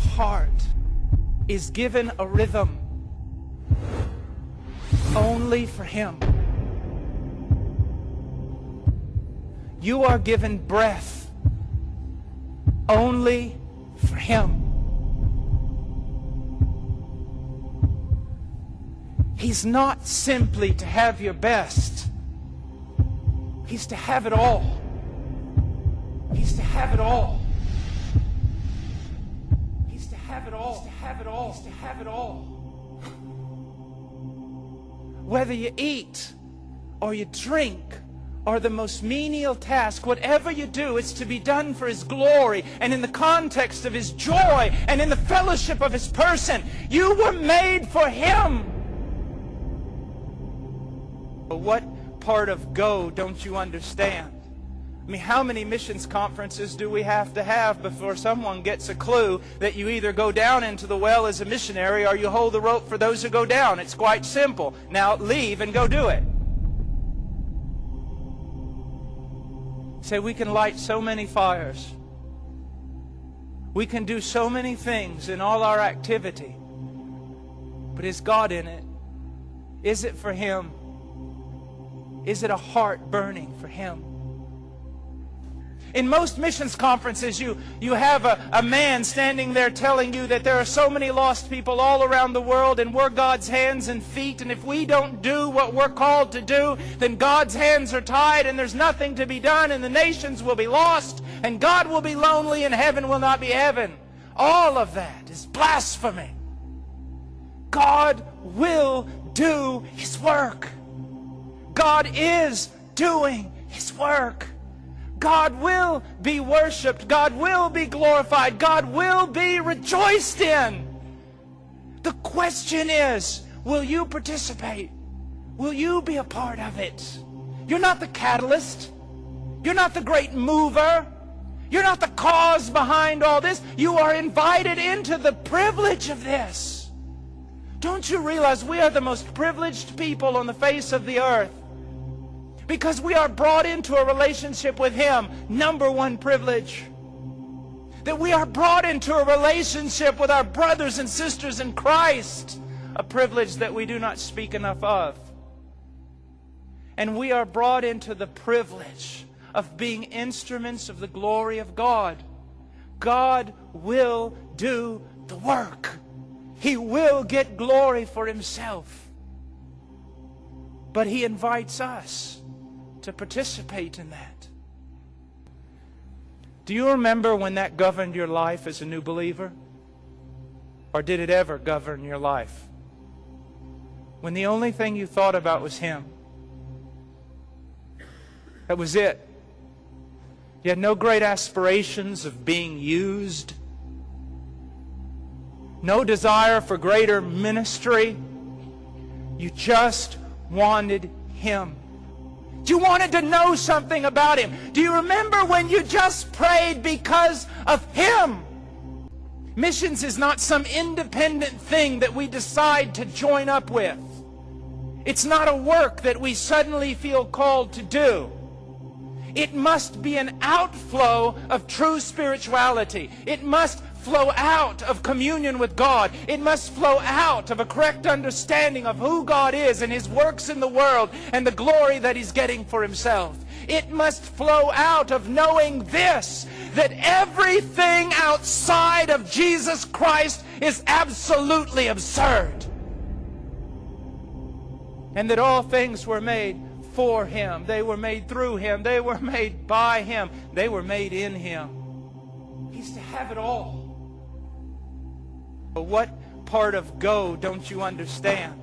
heart is given a rhythm only for Him. You are given breath only for Him. He's not simply to have your best. He's to have it all. He's to have it all. He's to have it all. He's to have it all. He's to have it all. Whether you eat or you drink or the most menial task, whatever you do, it's to be done for His glory and in the context of His joy and in the fellowship of His person. You were made for Him. What part of go don't you understand? I mean, how many missions conferences do we have to have before someone gets a clue that you either go down into the well as a missionary or you hold the rope for those who go down? It's quite simple. Now leave and go do it. Say, we can light so many fires. We can do so many things in all our activity. But is God in it? Is it for Him? Is it a heart burning for Him? In most missions conferences, you have a man standing there telling you that there are so many lost people all around the world and we're God's hands and feet, and if we don't do what we're called to do, then God's hands are tied and there's nothing to be done and the nations will be lost and God will be lonely and heaven will not be heaven. All of that is blasphemy. God will do His work. God is doing His work. God will be worshipped. God will be glorified. God will be rejoiced in. The question is, will you participate? Will you be a part of it? You're not the catalyst. You're not the great mover. You're not the cause behind all this. You are invited into the privilege of this. Don't you realize we are the most privileged people on the face of the earth? Because we are brought into a relationship with Him. Number one privilege. That we are brought into a relationship with our brothers and sisters in Christ. A privilege that we do not speak enough of. And we are brought into the privilege of being instruments of the glory of God. God will do the work. He will get glory for Himself. But He invites us to participate in that. Do you remember when that governed your life as a new believer? Or did it ever govern your life? When the only thing you thought about was Him. That was it. You had no great aspirations of being used. No desire for greater ministry. You just wanted Him. You wanted to know something about Him. Do you remember when you just prayed because of Him? Missions is not some independent thing that we decide to join up with. It's not a work that we suddenly feel called to do. It must be an outflow of true spirituality. It must flow out of communion with God. It must flow out of a correct understanding of who God is and His works in the world and the glory that He's getting for Himself. It must flow out of knowing this, that everything outside of Jesus Christ is absolutely absurd. And that all things were made for Him. They were made through Him. They were made by Him. They were made in Him. He's to have it all. But what part of go don't you understand?